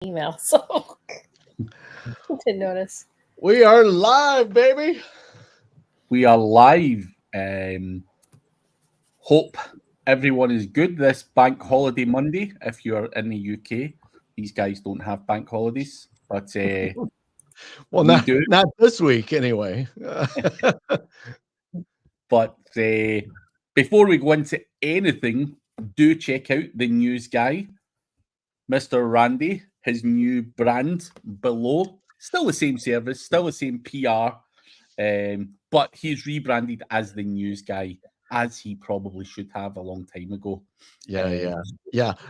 email, so didn't notice. We are live, baby. We are live. Hope everyone is good this bank holiday Monday. If you're in the UK, these guys don't have bank holidays, but Well, we do. not this week anyway. But before we go into anything, do check out the news guy, Mr. Randy, his new brand below. Still the same service, still the same PR, but he's rebranded as the news guy, as he probably should have a long time ago. Yeah.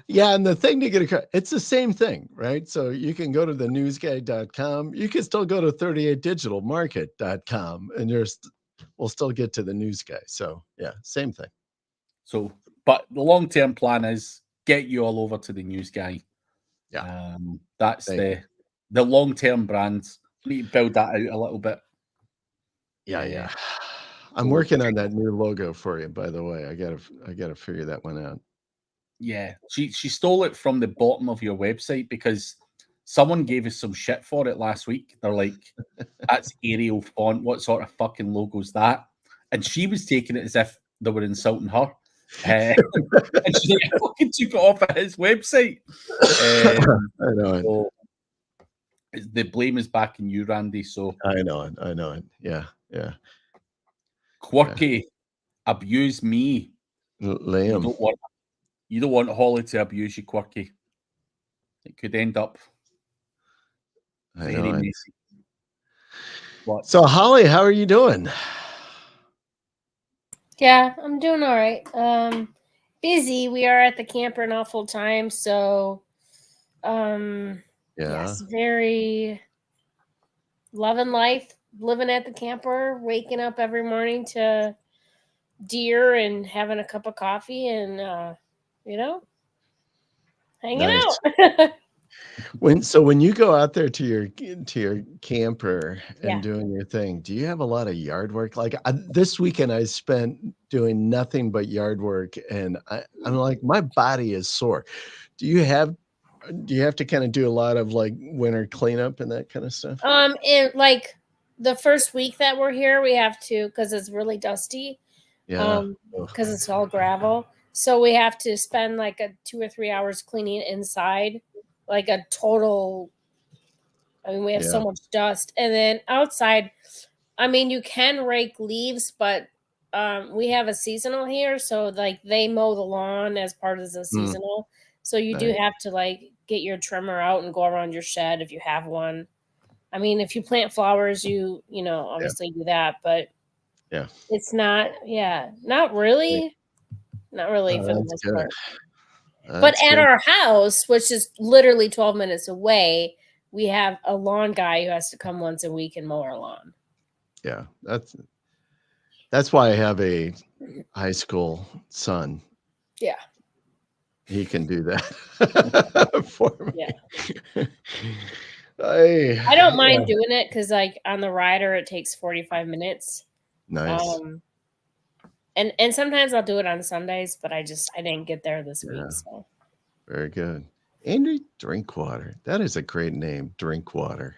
And the thing to get across, it's the same thing, right? So you can go to the newsguy.com. You can still go to 38digitalmarket.com and we'll still get to the news guy. So yeah, same thing. So, but the long-term plan is get you all over to the news guy. Yeah. That's the long-term brand. We need to build that out a little bit. Yeah. I'm working on that new logo for you, by the way. I gotta figure that one out. Yeah. She stole it from the bottom of your website because someone gave us some shit for it last week. They're like, that's Arial font. What sort of fucking logo's that? And she was taking it as if they were insulting her. And she fucking took it off of his website. I know it. So the blame is back in you, Randy. So I know it. Yeah. Quirky, abuse me. Liam. You don't want Holly to abuse you, Quirky. It could end up very messy. So Holly, how are you doing? Yeah, I'm doing all right. Busy. We are at the camper now full time, so yes, very loving life, living at the camper, waking up every morning to deer and having a cup of coffee and hanging out. When you go out there to your camper and doing your thing, do you have a lot of yard work? Like this weekend, I spent doing nothing but yard work, and I'm like, my body is sore. Do you have to kind of do a lot of like winter cleanup and that kind of stuff? And like the first week that we're here, we have to, because it's really dusty. Yeah. Because it's all gravel. So we have to spend like 2 or 3 hours cleaning inside, like a total. I mean, we have so much dust. And then outside, I mean, you can rake leaves, but we have a seasonal here. So like they mow the lawn as part of the seasonal. So you do have to like get your trimmer out and go around your shed if you have one. I mean, if you plant flowers, you obviously do that, but it's not really for the most part. But at our house, which is literally 12 minutes away, we have a lawn guy who has to come once a week and mow our lawn. Yeah, that's why I have a high school son. Yeah. He can do that for me. Yeah. I don't mind doing it because like on the rider it takes 45 minutes. Nice. And sometimes I'll do it on Sundays, but I didn't get there this week. So very good. Andrew Drinkwater. That is a great name, Drinkwater.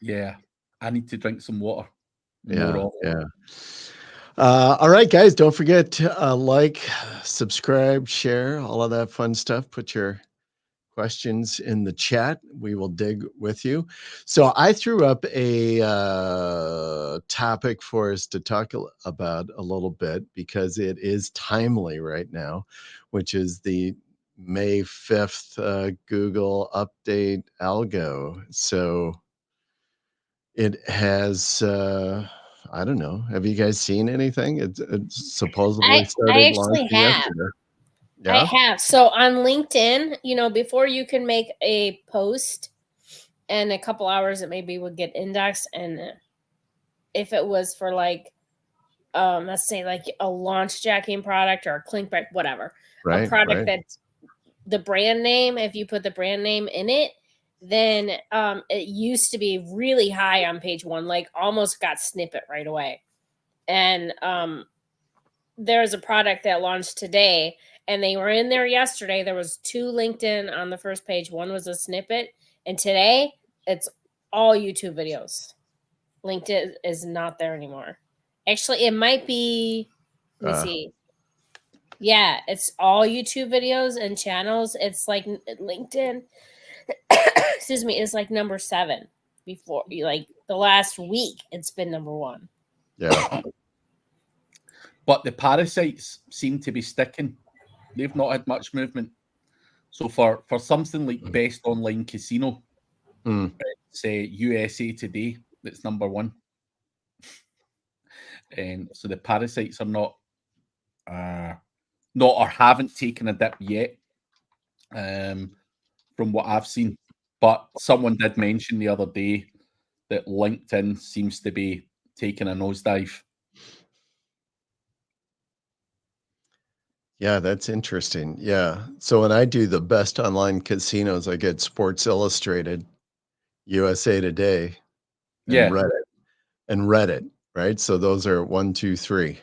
Yeah. I need to drink some water. Yeah. All right, guys, don't forget to like, subscribe, share, all of that fun stuff. Put your questions in the chat. We will dig with you. So I threw up a topic for us to talk about a little bit because it is timely right now, which is the May 5th Google update algo. So it has I don't know. Have you guys seen anything? It's supposedly started launching yesterday. Yeah. I have. So on LinkedIn, before you can make a post in a couple hours, it maybe would get indexed. And if it was for like, let's say like a launch jacking product or a clickbait, whatever, a product that's the brand name, if you put the brand name in it, then it used to be really high on page 1, like almost got snippet right away. And there's a product that launched today and they were in there yesterday. There was 2 LinkedIn on the first page. One was a snippet, and today it's all YouTube videos. LinkedIn is not there anymore. Actually, it might be. Let me see. Yeah, it's all YouTube videos and channels. It's like LinkedIn. Excuse me, is like number 7 before, like the last week. It's been number 1. Yeah. But the parasites seem to be sticking. They've not had much movement. So for something like best online casino, say USA Today, that's number 1. And so the parasites are not or haven't taken a dip yet, from what I've seen. But someone did mention the other day that LinkedIn seems to be taking a nosedive. Yeah, that's interesting. Yeah. So when I do the best online casinos, I get Sports Illustrated, USA Today, and Reddit, right? So those are 1, 2, 3.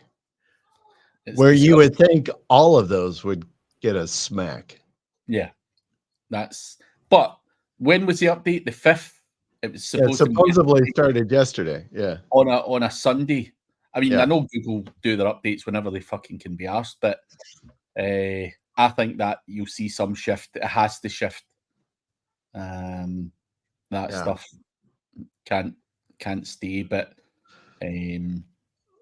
Where you would think all of those would get a smack. Yeah. But when was the update? The 5th? It was supposedly started yesterday. Yeah. On a Sunday. I mean, Yeah. I know Google do their updates whenever they fucking can be asked, but I think that you'll see some shift. It has to shift. Stuff can't stay, but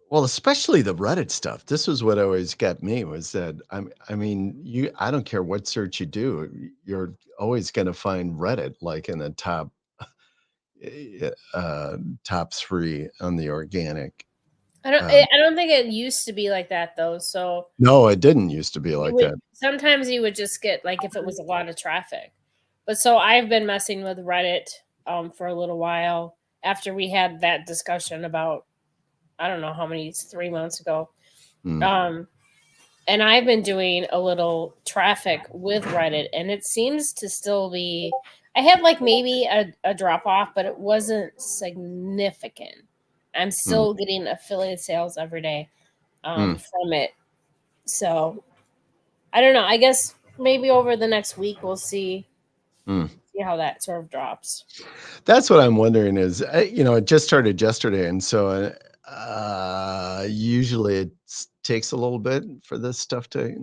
well, especially the Reddit stuff. This was what always got me, was that I mean, I don't care what search you do, you're always going to find Reddit like in the top 3 on the organic. I don't think it used to be like that though. So no, it didn't used to be like that. Sometimes you would just get, like, if it was a lot of traffic. But so I've been messing with Reddit for a little while after we had that discussion about, I don't know how many, 3 months ago. And I've been doing a little traffic with Reddit, and it seems to still be. I had like maybe a drop off, but it wasn't significant. I'm still getting affiliate sales every day from it. So I don't know. I guess maybe over the next week we'll see how that sort of drops. That's what I'm wondering is, it just started yesterday. And so usually it takes a little bit for this stuff to,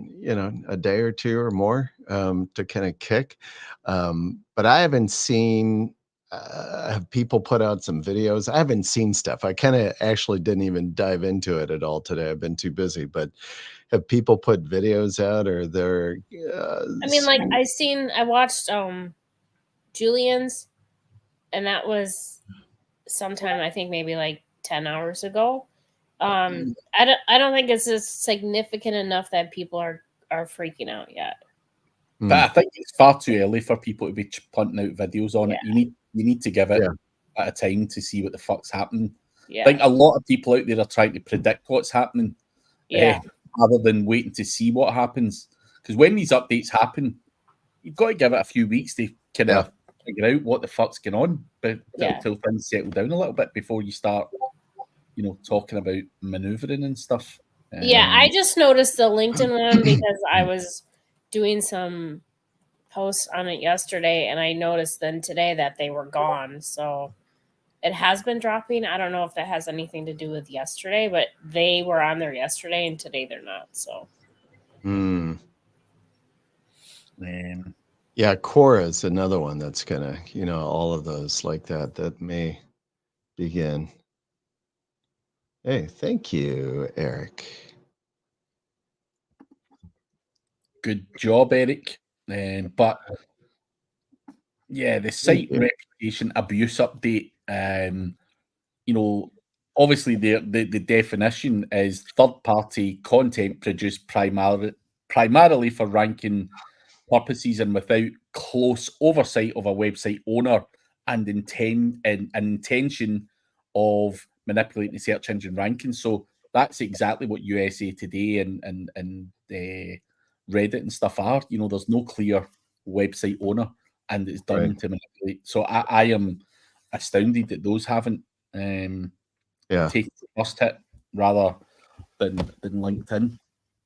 a day or 2 or more to kind of kick. But I haven't seen, have people put out some videos? I haven't seen stuff. I kind of actually didn't even dive into it at all today. I've been too busy, but have people put videos out, or they're I mean, like I watched Julian's, and that was sometime, I think maybe like 10 hours ago. I don't think it's just significant enough that people are freaking out yet. But I think it's far too early for people to be punting out videos on it. You need to give it at a time to see what the fuck's happening. I think a lot of people out there are trying to predict what's happening, rather than waiting to see what happens. Because when these updates happen, you've got to give it a few weeks to kind of figure out what the fuck's going on, but till things settle down a little bit before you start, talking about maneuvering and stuff. I just noticed the LinkedIn one because I was doing some posts on it yesterday, and I noticed then today that they were gone. So it has been dropping. I don't know if that has anything to do with yesterday, but they were on there yesterday, and today they're not. So. Yeah, Quora is another one that's gonna, all of those like that may begin. Hey, thank you, Eric. Good job, Eric. But the site reputation abuse update. Obviously the definition is third-party content produced primarily for ranking purposes and without close oversight of a website owner and intention of manipulating the search engine rankings. So that's exactly what USA Today and Reddit and stuff are. There's no clear website owner, and it's done to manipulate. So I am astounded that those haven't taken the first hit rather than LinkedIn.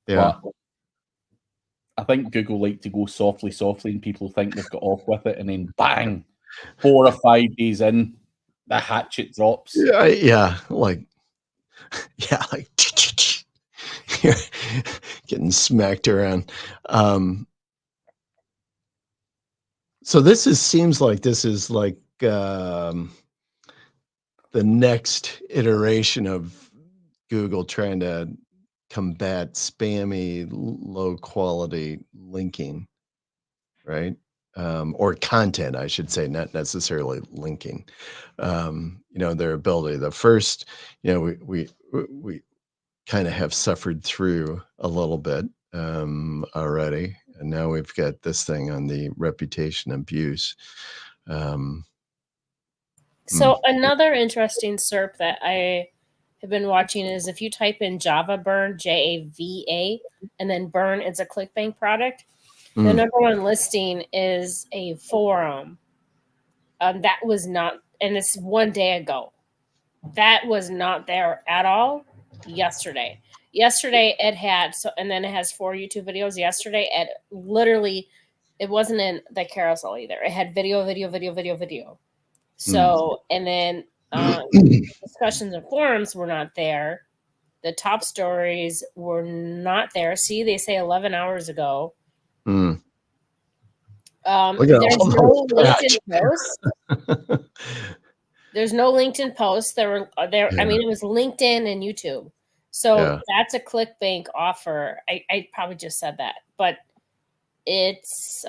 Yeah. But I think Google like to go softly, and people think they've got off with it, and then bang, 4 or 5 days in, the hatchet drops. Yeah, like you're getting smacked around. So this seems like this is like the next iteration of Google trying to combat spammy, low quality linking, right? Or content, I should say, not necessarily linking. Their ability. The first, we kind of have suffered through a little bit already, and now we've got this thing on the reputation abuse. So another interesting SERP that I have been watching is if you type in Java Burn, Java, and then Burn, it's a ClickBank product. The number one listing is a forum. That was not, and it's 1 day ago. That was not there at all yesterday. Yesterday it had, and then it has 4 YouTube videos. Yesterday it literally, it wasn't in the carousel either. It had video. So, and then discussions and forums were not there. The top stories were not there. See, they say 11 hours ago. There's no LinkedIn posts. There's no LinkedIn posts. There were there. Yeah. I mean, it was LinkedIn and YouTube. So that's a ClickBank offer. I probably just said that, but it's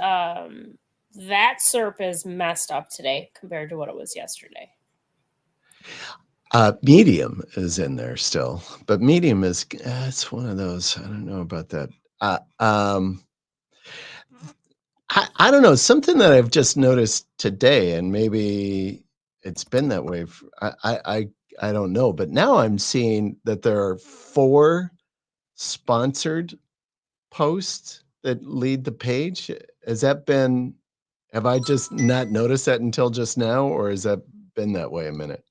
that SERP is messed up today compared to what it was yesterday. Medium is in there still, but Medium is it's one of those. I don't know about that. I don't know, something that I've just noticed today, and maybe it's been that way. I don't know, but now I'm seeing that there are 4 sponsored posts that lead the page. Have I just not noticed that until just now, or has that been that way a minute?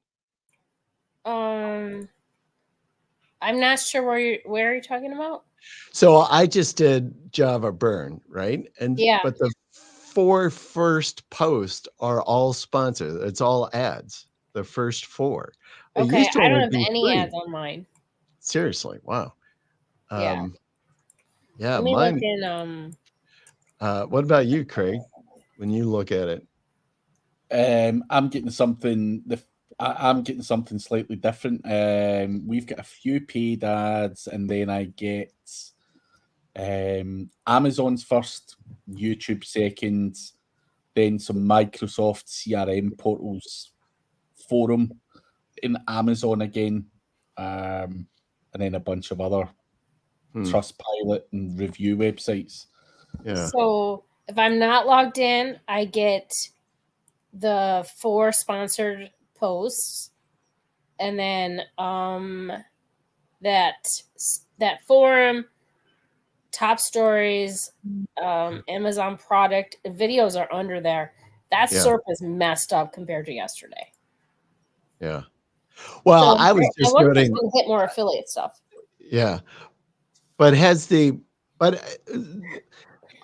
I'm not sure where you're talking about. So I just did Java Burn, right? But the 4 first posts are all sponsored. It's all ads. The first 4. Okay, I don't have any ads on mine. Seriously, wow. Yeah, let me look in. What about you, Craig? When you look at it, I'm getting something. I'm getting something slightly different. We've got a few paid ads, and then I get Amazon's first, YouTube second, then some Microsoft CRM portals, forum in Amazon again, and then a bunch of other Trustpilot and review websites. Yeah. So if I'm not logged in, I get the 4 sponsored posts, and then that forum, top stories, Amazon product videos are under there. That SERP is messed up compared to yesterday. Yeah. Well, I was just noting to hit more affiliate stuff. Yeah, but I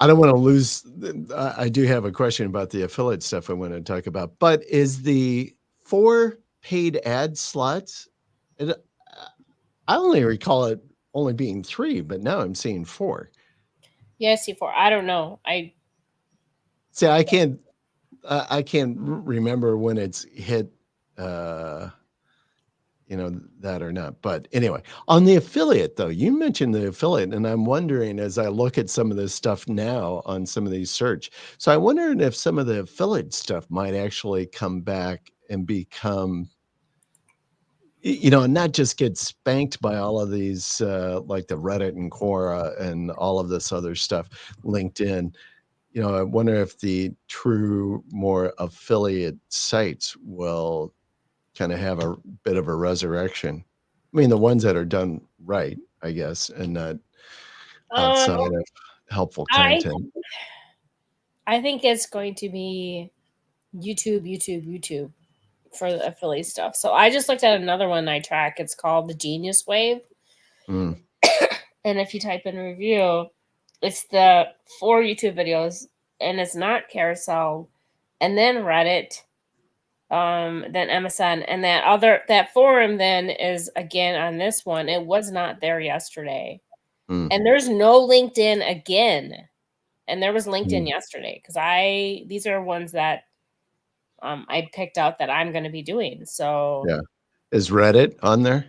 don't want to lose. I do have a question about the affiliate stuff I want to talk about. But is the 4 paid ad slots? I only recall it only being 3, but now I'm seeing 4. Yeah, I see 4. I don't know. I can't remember when it's hit. That or not. But anyway, on the affiliate, though, you mentioned the affiliate, and I'm wondering as I look at some of this stuff now on some of these search. So I wondered if some of the affiliate stuff might actually come back and become, not just get spanked by all of these, like the Reddit and Quora and all of this other stuff, LinkedIn. I wonder if the true, more affiliate sites will kind of have a bit of a resurrection. I mean, the ones that are done right, I guess, and not outside of helpful content. I think it's going to be YouTube for the affiliate stuff. So I just looked at another one I track. It's called the Genius Wave. And if you type in review, It's the 4 YouTube videos, and it's not carousel, and then Reddit, then MSN, and that forum then is again on this one. It was not there yesterday. And there's no LinkedIn again. And there was LinkedIn yesterday because these are ones that I picked out that I'm going to be doing. So yeah, is Reddit on there?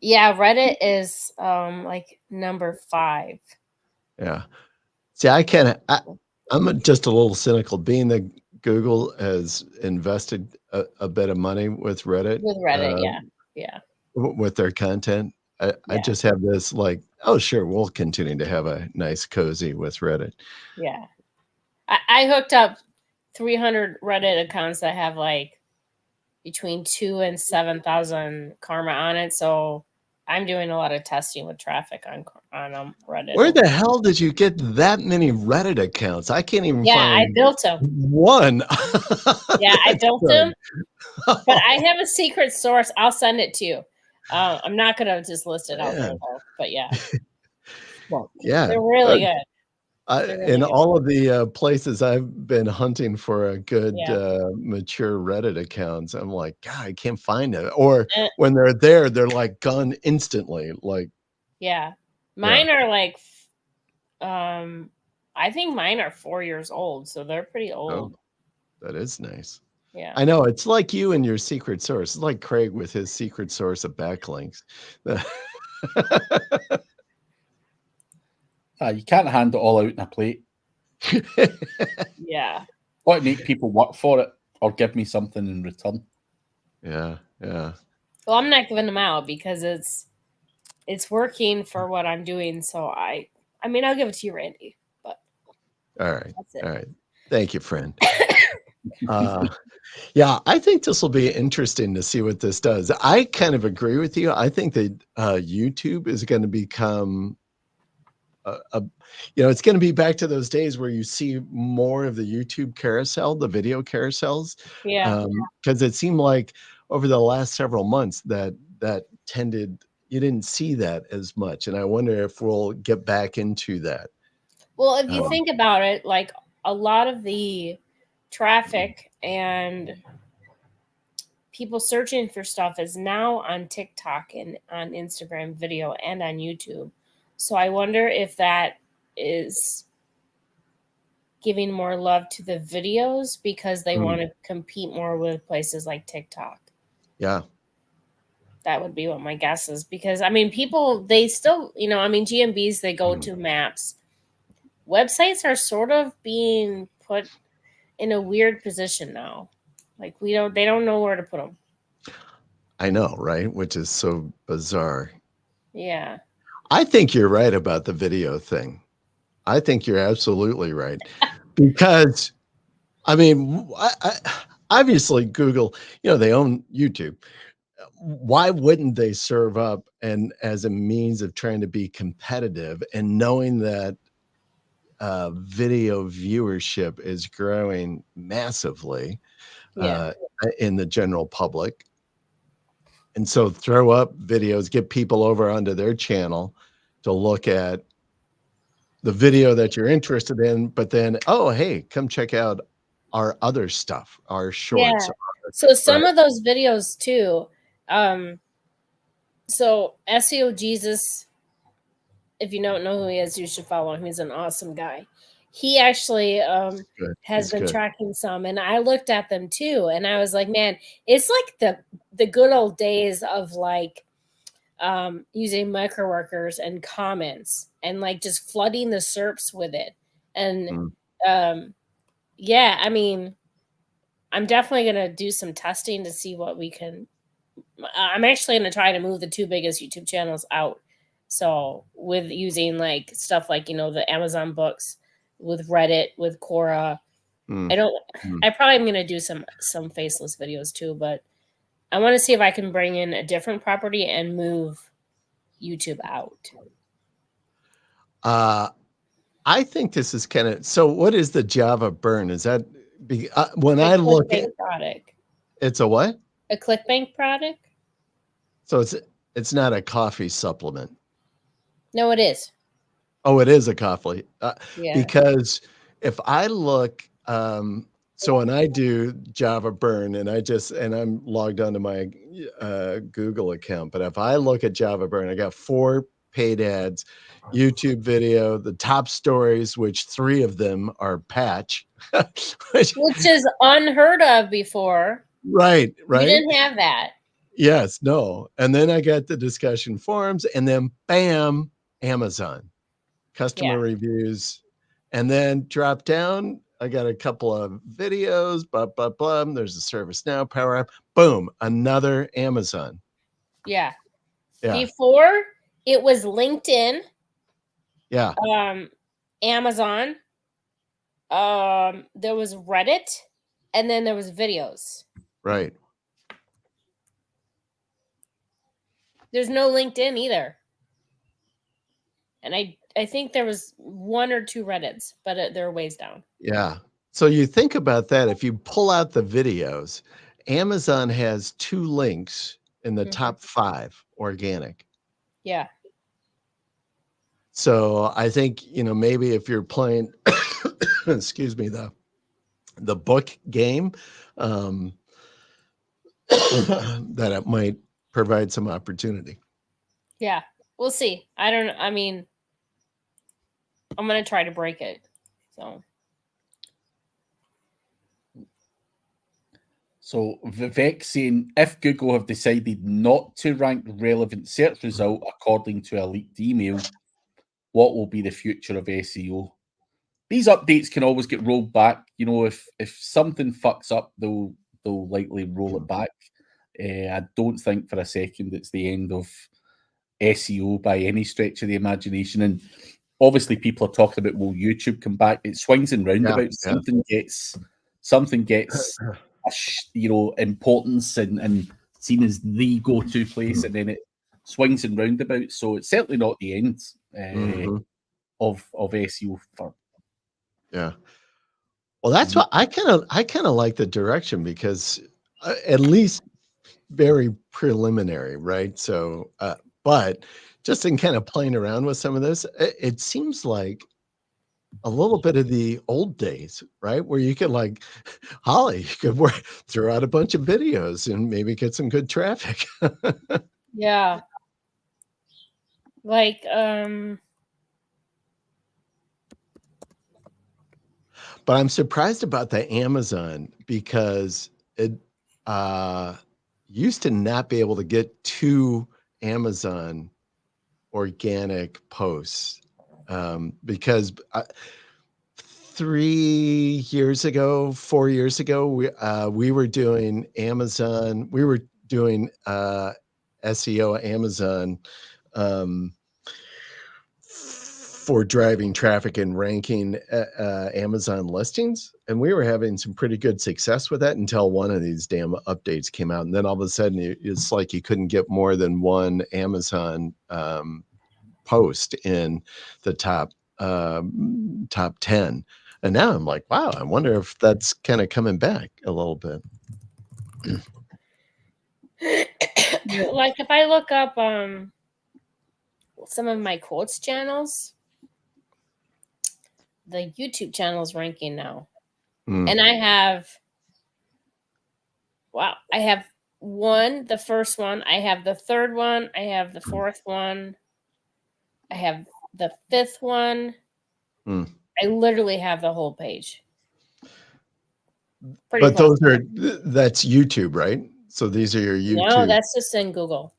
Yeah, Reddit is like number 5. Yeah. See, I'm just a little cynical, being that Google has invested a bit of money with Reddit, With Reddit, yeah. with their content. I Yeah. just have this like, oh, sure, we'll continue to have a nice cozy with Reddit. Yeah. I hooked up 300 Reddit accounts that have like between 2 and 7,000 karma on it. So I'm doing a lot of testing with traffic on Reddit. Where the hell did you get that many Reddit accounts? I can't even Yeah, I find built them. one. Yeah, I built good. them. But I have a secret source. I'll send it to you. I'm not going to just list it out there, though. But yeah. Well, yeah. They're really good. In all of the places I've been hunting for a good mature Reddit accounts, I'm like, God, I can't find it. Or when they're there, they're like gone instantly. Like, mine are like, I think mine are 4 years old, so they're pretty old. Oh, that is nice. Yeah, I know, it's like you and your secret source. It's like Craig with his secret source of backlinks. You can't hand it all out in a plate. Yeah. Or make people work for it or give me something in return. Yeah. Well, I'm not giving them out because it's working for what I'm doing. So I mean, I'll give it to you, Randy. But all right. That's it. All right. Thank you, friend. Yeah, I think this will be interesting to see what this does. I kind of agree with you. I think that YouTube is going to become it's going to be back to those days where you see more of the YouTube carousel, the video carousels. Yeah. Because it seemed like over the last several months that you didn't see that as much. And I wonder if we'll get back into that. Well, if you think about it, like a lot of the traffic and people searching for stuff is now on TikTok and on Instagram video and on YouTube. So I wonder if that is giving more love to the videos because they want to compete more with places like TikTok. Yeah. That would be what my guess is because, I mean, people, they still, GMBs, they go to maps. Websites are sort of being put in a weird position now. Like they don't know where to put them. I know, right? Which is so bizarre. Yeah. I think you're right about the video thing. I think you're absolutely right. Because, I mean, obviously Google, they own YouTube. Why wouldn't they serve up and as a means of trying to be competitive and knowing that video viewership is growing massively in the general public? And so throw up videos, get people over onto their channel to look at the video that you're interested in, but then, oh, hey, come check out our other stuff, our shorts. Yeah. So some of those videos too. So SEO Jesus, if you don't know who he is, you should follow him. He's an awesome guy. He actually has been tracking some, and I looked at them too, and I was like, man, it's like the good old days of like using microworkers and comments and like just flooding the SERPs with it. And yeah, I mean, I'm definitely going to do some testing to see what we can. I'm actually going to try to move the 2 biggest YouTube channels out. So with using like stuff like, the Amazon books, with Reddit, with Quora, I probably am going to do some faceless videos too, but I want to see if I can bring in a different property and move YouTube out. I think this is kind of, so what is the Java burn? Is that when I look at product? It's a what? A ClickBank product. So it's not a coffee supplement. No, it is. Oh, it is a coffee. Yeah. Because if I look, so when I do Java Burn and I'm logged onto my Google account, but if I look at Java Burn, I got 4 paid ads, YouTube video, the top stories, which 3 of them are patch. Which is unheard of before. Right. You didn't have that. Yes, no. And then I got the discussion forums, and then bam, Amazon. Customer reviews, and then drop down. I got a couple of videos, blah, blah, blah. There's a ServiceNow Power App. Boom, another Amazon. Yeah. Yeah. Before it was LinkedIn. Yeah. Amazon. There was Reddit, and then there was videos. Right. There's no LinkedIn either. And I think there was 1 or 2 Reddits, but they're ways down. Yeah. So you think about that. If you pull out the videos, Amazon has 2 links in the top 5 organic. Yeah. So I think, maybe if you're playing, excuse me, the book game, that it might provide some opportunity. Yeah. We'll see. I mean, I'm going to try to break it. So Vivek saying, if Google have decided not to rank relevant search result according to a leaked email, what will be the future of SEO? These updates can always get rolled back. If something fucks up, they'll likely roll it back. I don't think for a second it's the end of SEO by any stretch of the imagination. And obviously people are talking about, will YouTube come back? It swings and roundabouts. Yeah. Something gets importance and seen as the go-to place, and then it swings and roundabouts. So it's certainly not the end of SEO. Yeah. Well, that's what I kind of like the direction, because at least very preliminary, right? So, but just in kind of playing around with some of this, it seems like a little bit of the old days, right? Where you could Holly, you could throw out a bunch of videos and maybe get some good traffic. Yeah. But I'm surprised about the Amazon, because it used to not be able to get to Amazon organic posts, because 4 years ago, we were doing Amazon. We were doing SEO Amazon for driving traffic and ranking Amazon listings, and we were having some pretty good success with that until one of these damn updates came out, and then all of a sudden it's like you couldn't get more than one Amazon post in the top 10. And now I'm like, wow, I wonder if that's kind of coming back a little bit. Like if I look up some of my quotes channels, the YouTube channel is ranking now. And I have the first one, I have the third one, I have the fourth one, I have the fifth one. I literally have the whole page. But that's YouTube, right? So these are your YouTube. No, that's just in Google.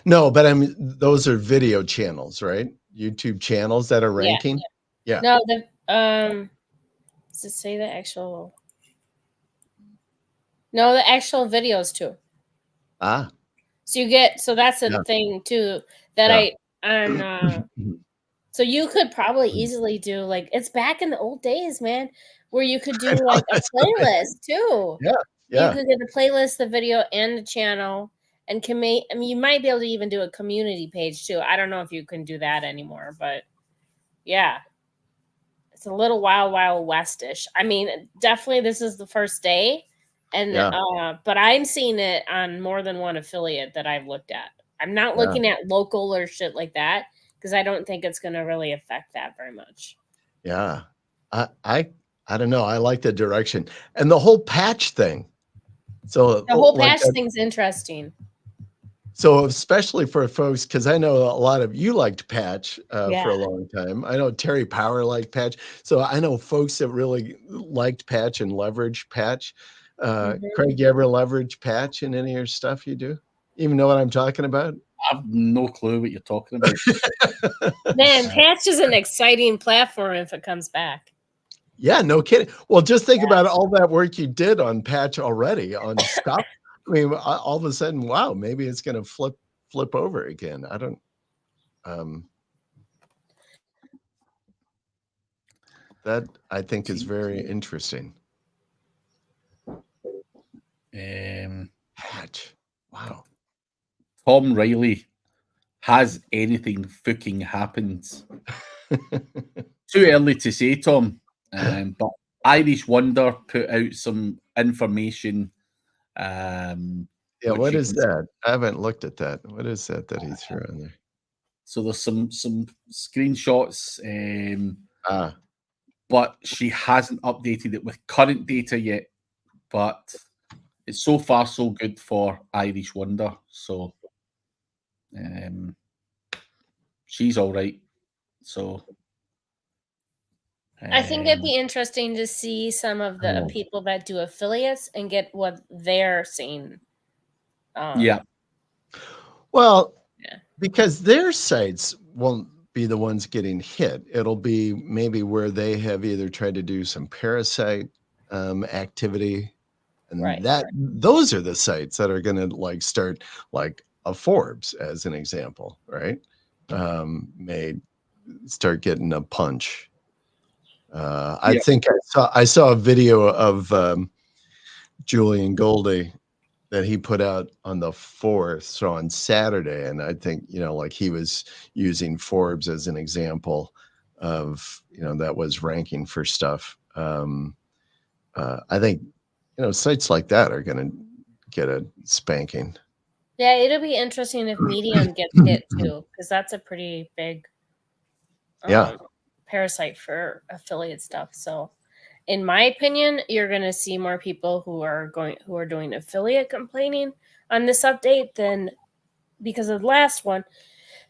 No, but those are video channels, right? YouTube channels that are ranking. Yeah. No, does it say the actual? No, the actual videos too. So that's a thing too that so you could probably easily do, it's back in the old days, man, where you could do a playlist too. Yeah. You could get a playlist, the video, and the channel, and you might be able to even do a community page too. I don't know if you can do that anymore, but yeah, it's a little wild westish. I mean, definitely this is the first day, and but I'm seeing it on more than one affiliate that I've looked at. I'm not looking at local or shit like that. because I don't think it's going to really affect that very much. Yeah. I don't know. I like the direction and the whole patch thing. So The whole like patch thing's interesting. So especially for folks, because I know a lot of you liked patch Yeah. for a long time. I know Terry Power liked patch. So I know folks that really liked patch and leverage patch. Craig, you ever leverage patch in any of your stuff you do? Even know what I'm talking about? I have no clue what you're talking about. Man, patch is an exciting platform if it comes back. Yeah, no kidding. Well, just think about all that work you did on patch already on stuff. I mean, all of a sudden, wow, maybe it's going to flip over again. I don't. That I think is very interesting. Patch. Wow. Tom Riley, has anything fucking happened? Too early to say, Tom. But Irish Wonder put out some information. Yeah, what is that? I haven't looked at that. What is that he threw on there? So there's some screenshots, but she hasn't updated it with current data yet. But it's so far so good for Irish Wonder. So she's all right. So I think it'd be interesting to see some of the people that do affiliates and get what they're seeing. Yeah. Well, because their sites won't be the ones getting hit. It'll be maybe where they have either tried to do some parasite activity, and those are the sites that are going to like start, like a Forbes as an example, right? May start getting a punch. I think I saw a video of Julian Goldie that he put out on the 4th, so on Saturday, and I think, like he was using Forbes as an example of, that was ranking for stuff. I think, sites like that are going to get a spanking. Yeah, it'll be interesting if Medium gets hit too, because that's a pretty big parasite for affiliate stuff. So in my opinion, you're going to see more people who are doing affiliate complaining on this update than, because of the last one,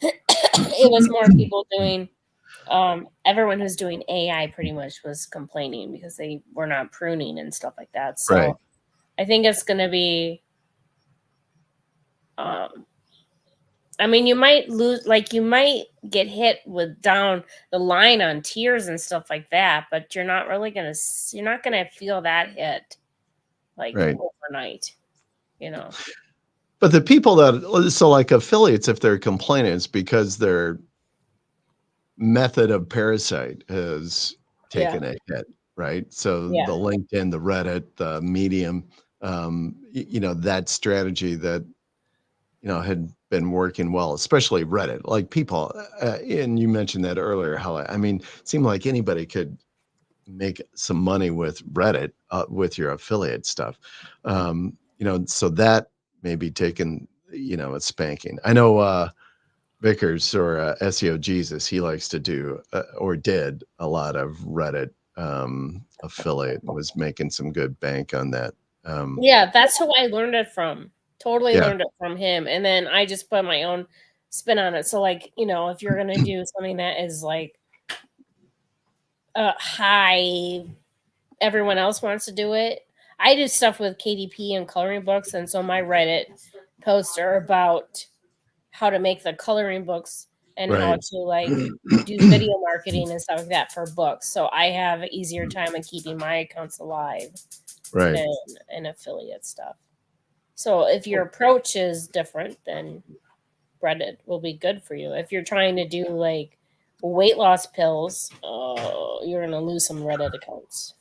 it was more people doing, everyone who's doing AI pretty much was complaining because they were not pruning and stuff like that. So I think it's going to be, I mean, you might lose, like you might get hit with down the line on tiers and stuff like that, but you're not really going to, you're not going to feel that hit like overnight, But the people that, so like affiliates, if they're complaining, it's because their method of parasite has taken a hit, right? So the LinkedIn, the Reddit, the Medium, that strategy that, had been working well, especially Reddit, like people, and you mentioned that earlier, how, it seemed like anybody could make some money with Reddit, with your affiliate stuff. So that may be taking, a spanking. I know, Vickers or SEO Jesus, he likes to do or did a lot of Reddit affiliate, was making some good bank on that. Yeah, that's who I learned it from. Totally learned it from him. And then I just put my own spin on it. So like, if you're going to do something that is like high, everyone else wants to do it. I do stuff with KDP and coloring books. And so my Reddit posts are about how to make the coloring books and how to like do video marketing and stuff like that for books. So I have an easier time in keeping my accounts alive than an affiliate stuff. So if your approach is different, then Reddit will be good for you. If you're trying to do like weight loss pills, you're going to lose some Reddit accounts,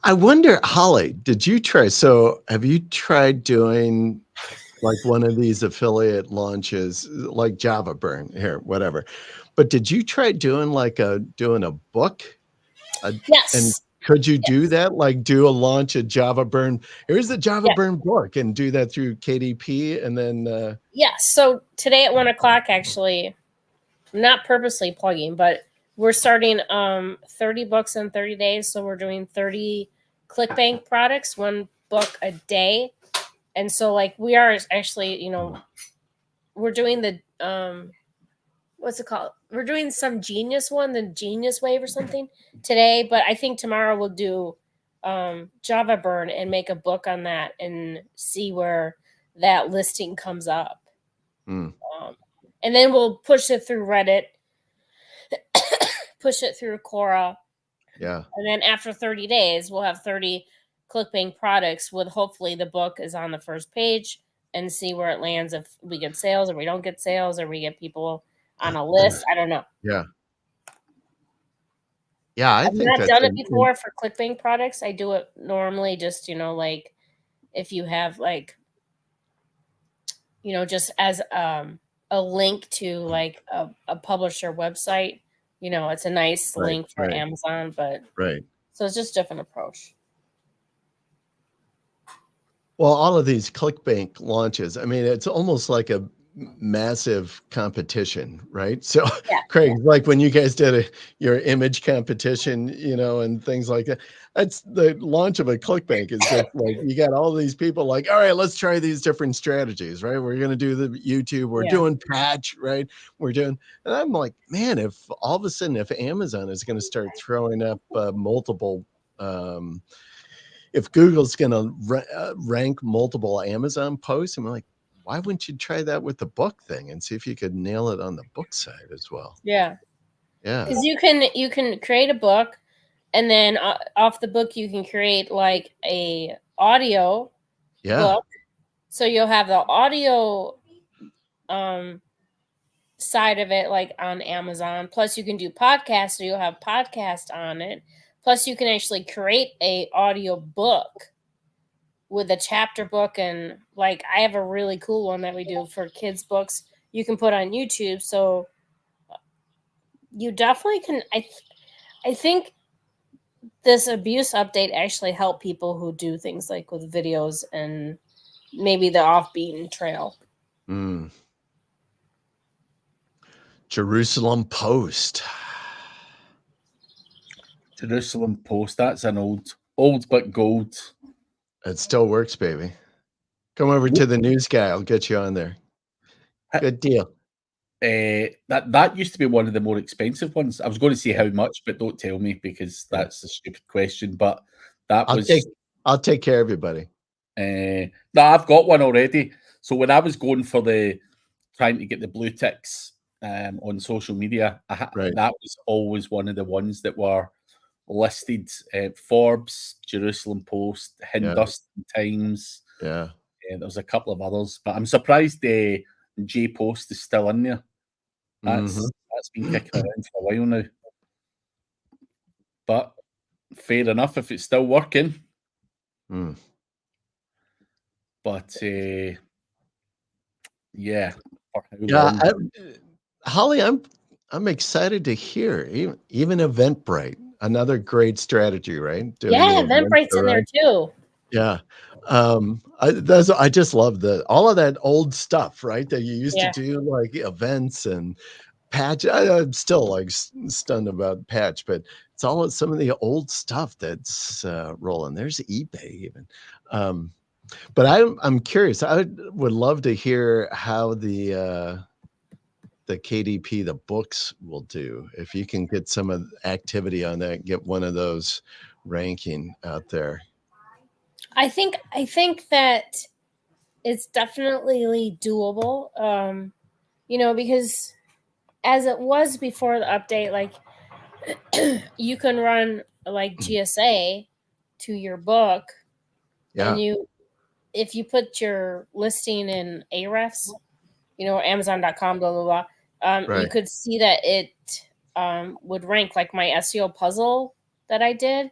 I wonder, Holly, did you try, so have you tried doing like one of these affiliate launches, like Java Burn here, whatever, but did you try doing doing a book? Yes. And could you do that? Like do a launch of Java Burn? Here's the Java Burn book, and do that through KDP, and then yes. So today at 1:00, actually, not purposely plugging, but we're starting 30 books in 30 days. So we're doing 30 ClickBank products, 1 book a day. And so like we are actually, you know, we're doing the what's it called? We're doing some genius one, the Genius Wave or something today, but I think tomorrow we'll do Java Burn and make a book on that and see where that listing comes up. And then we'll push it through Reddit, push it through Quora. Yeah. And then after 30 days, we'll have 30 ClickBank products with hopefully the book is on the first page and see where it lands if we get sales or we don't get sales or we get people on a list. I don't know. Yeah. Yeah, I've not done it before for ClickBank products. I do it normally just, you know, like if you have like, you know, just as a link to like a publisher website, you know, it's a nice link for Amazon, but so it's just a different approach. Well, all of these ClickBank launches, I mean, it's almost like a massive competition, right? So, Craig, like when you guys did your image competition, you know, and things like that, that's the launch of a ClickBank is just like you got all these people like, all right, let's try these different strategies, right? We're going to do the YouTube, we're doing patch, right? We're doing, and I'm like, man, if all of a sudden, if Amazon is going to start throwing up multiple, if Google's going to rank multiple Amazon posts, I'm like, why wouldn't you try that with the book thing and see if you could nail it on the book side as well? Yeah. Yeah. Because you can create a book, and then off the book you can create like a audio book. So you'll have the audio side of it like on Amazon. Plus you can do podcasts, so you'll have podcast on it. Plus you can actually create a audio book with a chapter book, and like I have a really cool one that we do for kids books you can put on YouTube. So you definitely can. I think this abuse update actually helped people who do things like with videos and maybe the off-beaten trail. Jerusalem Post. Jerusalem Post. That's an old but gold. It still works, baby. Come over to the news guy. I'll get you on there. Good deal. That used to be one of the more expensive ones. I was going to say how much, but don't tell me because that's a stupid question. But I'll take care of you, buddy. No, I've got one already. So when I was going for trying to get the blue ticks on social media, that was always one of the ones that were listed. Forbes, Jerusalem Post, Hindustan Times. Yeah. There was a couple of others, but I'm surprised the J Post is still in there. That's been kicking around for a while now. But fair enough if it's still working. But yeah. Holly, I'm excited to hear even Eventbrite, another great strategy, right? Eventbrite's in there too. Yeah. I just love all of that old stuff, right? That you used to do, like events and patch. I'm still like stunned about patch, but it's all some of the old stuff that's rolling. There's eBay even. But I'm curious. I would love to hear how the KDP, the books will do. If you can get some of the activity on that, get one of those ranking out there. I think that it's definitely doable. You know, because as it was before the update, like you can run like GSA to your book, and if you put your listing in Ahrefs, you know, Amazon.com, blah blah blah, you could see that it would rank like my SEO puzzle that I did.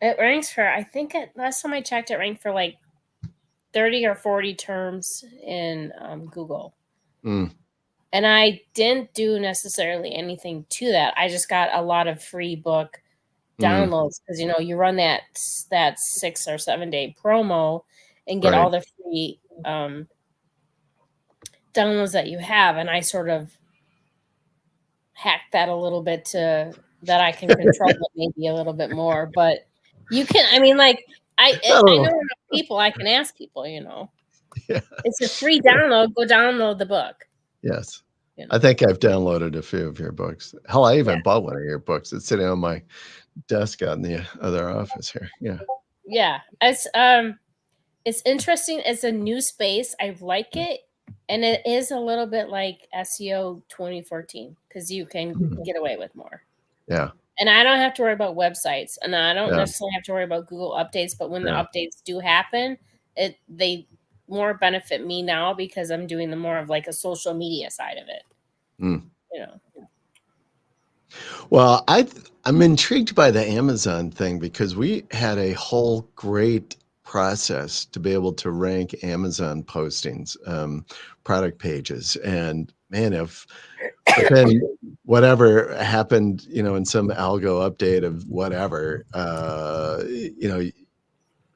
It ranks for, I think last time I checked, it ranked for like 30 or 40 terms in Google. And I didn't do necessarily anything to that. I just got a lot of free book downloads because, you know, you run that 6 or 7 day promo and get all the free downloads that you have. And I sort of hack that a little bit to that I can control it maybe a little bit more. But you can, I mean, like I know enough people. I can ask people. Yeah. It's a free download. Go download the book. Yes. I think I've downloaded a few of your books. Hell, I even bought one of your books. It's sitting on my desk out in the other office here. Yeah. Yeah. It's interesting. It's a new space. I like it. And it is a little bit like SEO 2014 because you can get away with more. Yeah. And I don't have to worry about websites, and I don't necessarily have to worry about Google updates. But when the updates do happen, they more benefit me now because I'm doing the more of like a social media side of it. Well, I'm intrigued by the Amazon thing because we had a whole great process to be able to rank Amazon postings, product pages, and man, but then whatever happened, in some algo update of whatever,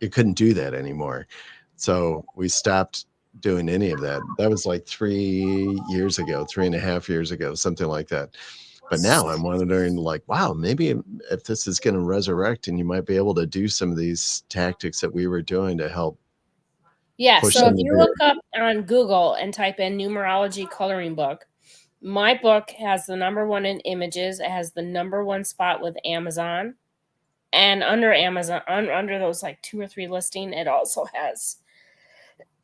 you couldn't do that anymore. So we stopped doing any of that. That was like 3.5 years ago, something like that. But now I'm wondering, like, wow, maybe if this is going to resurrect and you might be able to do some of these tactics that we were doing to help. Yeah. So if you look up on Google and type in numerology coloring book, my book has the #1 in images. It has the #1 spot with Amazon. And under Amazon, under those like 2 or 3 listing, it also has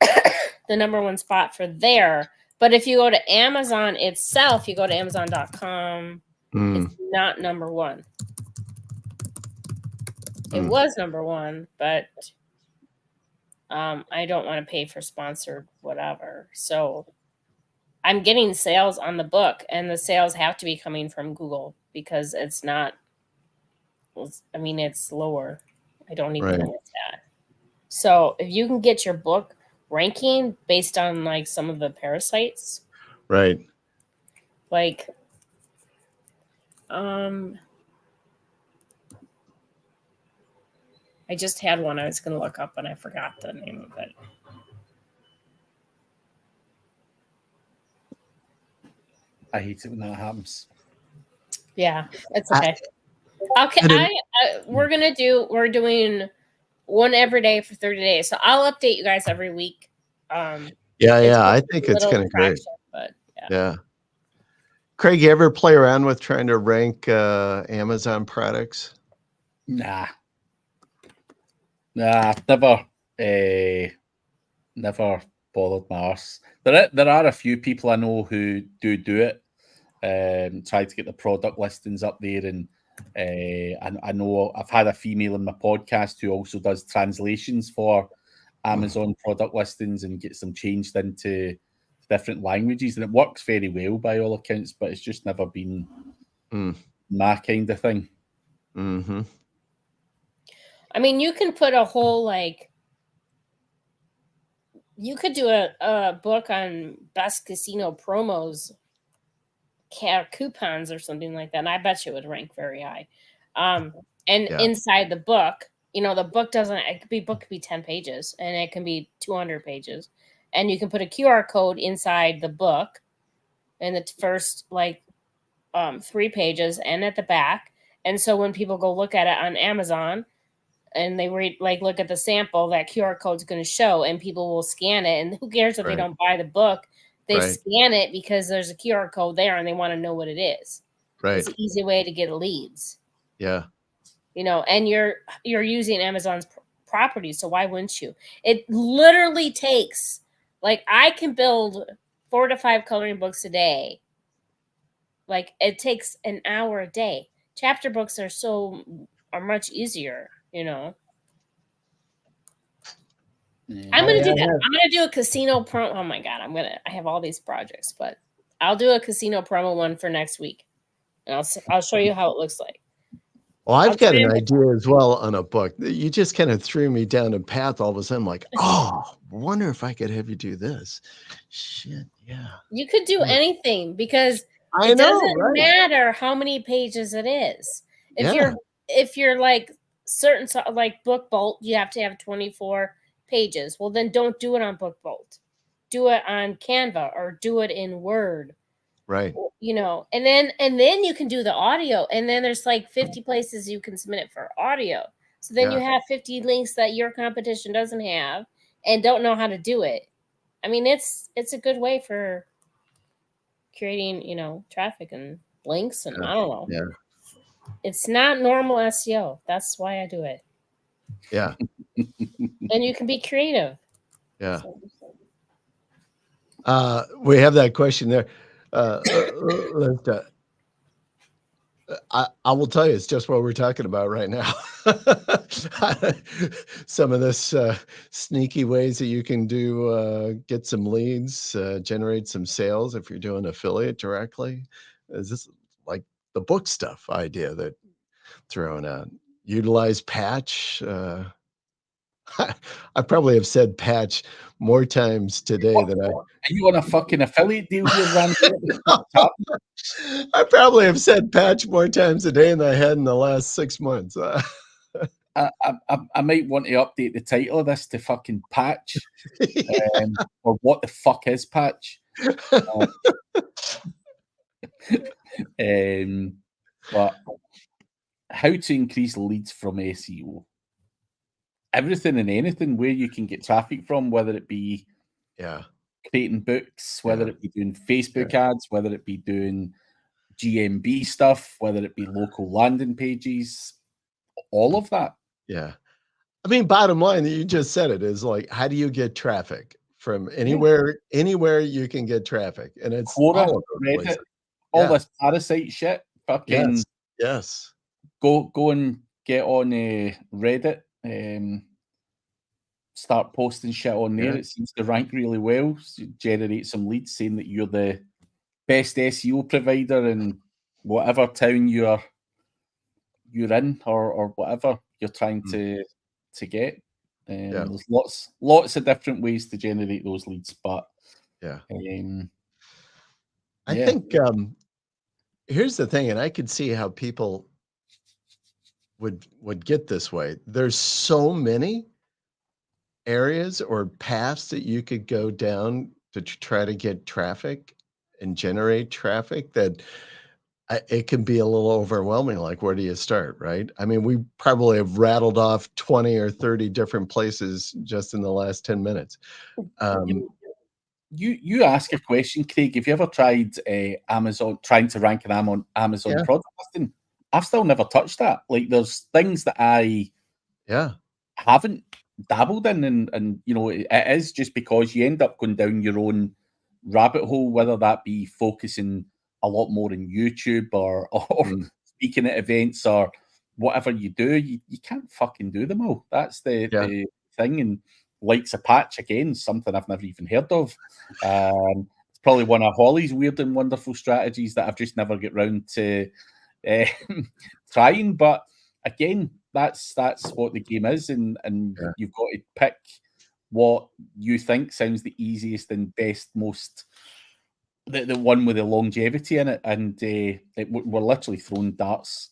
the #1 spot for there. But if you go to Amazon itself, you go to Amazon.com, it's not #1. It was #1, but I don't want to pay for sponsored whatever. So I'm getting sales on the book, and the sales have to be coming from Google because it's not. I mean, it's lower. I don't even know what's at. So if you can get your book ranking based on like some of the parasites, right? Like, I just had one I was going to look up and I forgot the name of it. I hate it when that happens. Yeah, it's okay. We're doing one every day for 30 days. So I'll update you guys every week. I think it's kind of great. But yeah. Craig, you ever play around with trying to rank Amazon products? Nah, never bothered my arse. There are a few people I know who do it. Try to get the product listings up there, and I know I've had a female in my podcast who also does translations for Amazon product listings and gets them changed into different languages, and it works very well by all accounts, but it's just never been my kind of thing. Mm-hmm. I mean, you can put a whole you could do a book on best casino promos, coupons or something like that, and I bet you it would rank very high. Inside the book, the book could be 10 pages and it can be 200 pages, and you can put a QR code inside the book in the first 3 pages and at the back. And so when people go look at it on Amazon and they look at the sample, that QR code is going to show, and people will scan it. And who cares if they don't buy the book? They scan it because there's a QR code there and they want to know what it is. Right. It's an easy way to get leads. Yeah. And you're using Amazon's properties, so why wouldn't you? It literally takes, I can build 4 to 5 coloring books a day. It takes an hour a day. Chapter books are much easier, Yeah. I'm gonna do that. I'm gonna do a casino promo. Oh my god, I have all these projects, but I'll do a casino promo one for next week, and I'll show you how it looks like. Well, I've got an idea as well on a book. You just kind of threw me down a path. All of a sudden, I'm like, wonder if I could have you do this. Shit, yeah. You could do anything because it doesn't matter how many pages it is. If you're like certain, like Book Bolt, you have to have 24 pages. Well, then don't do it on Book Bolt. Do it on Canva or do it in Word. Right. You know, and then you can do the audio, and then there's like 50 places you can submit it for audio. So then you have 50 links that your competition doesn't have and don't know how to do it. I mean, it's a good way for creating, you know, traffic and links, and I don't know. Yeah. It's not normal SEO. That's why I do it. Yeah. And you can be creative. Yeah. We have that question there. I will tell you, it's just what we're talking about right now. Some of this sneaky ways that you can do, get some leads, generate some sales if you're doing affiliate directly. Is this like the book stuff idea that thrown out? Utilize patch. I probably have said patch more times today than I. Are you on a fucking affiliate deal here, Randy? I probably have said patch more times a day than I had in the last 6 months. I might want to update the title of this to fucking patch, or what the fuck is patch? But how to increase leads from SEO? Everything and anything where you can get traffic from, whether it be creating books, whether it be doing Facebook ads, whether it be doing GMB stuff, whether it be local landing pages, all of that. Yeah. I mean, bottom line, you just said it, is like, how do you get traffic from anywhere you can get traffic? And it's Quora, all of those Reddit, places. all this Parasite shit. Fucking yes. Go and get on Reddit. Start posting shit on there. It seems to rank really well. Generate some leads saying that you're the best SEO provider in whatever town you're in, or whatever you're trying to get. There's lots of different ways to generate those leads, but I think here's the thing, and I could see how people would get this way. There's so many areas or paths that you could go down to try to get traffic and generate traffic that it can be a little overwhelming. Like, where do you start, right? I mean, we probably have rattled off 20 or 30 different places just in the last 10 minutes. You ask a question, Craig. Have you ever tried Amazon, trying to rank an Amazon product listing? I've still never touched that. Like, there's things that I haven't dabbled in, and you know, it is just because you end up going down your own rabbit hole, whether that be focusing a lot more on YouTube or speaking at events or whatever you do. You can't fucking do them all. That's the thing. And likes a patch, again, something I've never even heard of. It's probably one of Holly's weird and wonderful strategies that I've just never get round to trying. But again, that's what the game is, and you've got to pick what you think sounds the easiest and best, most the one with the longevity in it. And we're literally throwing darts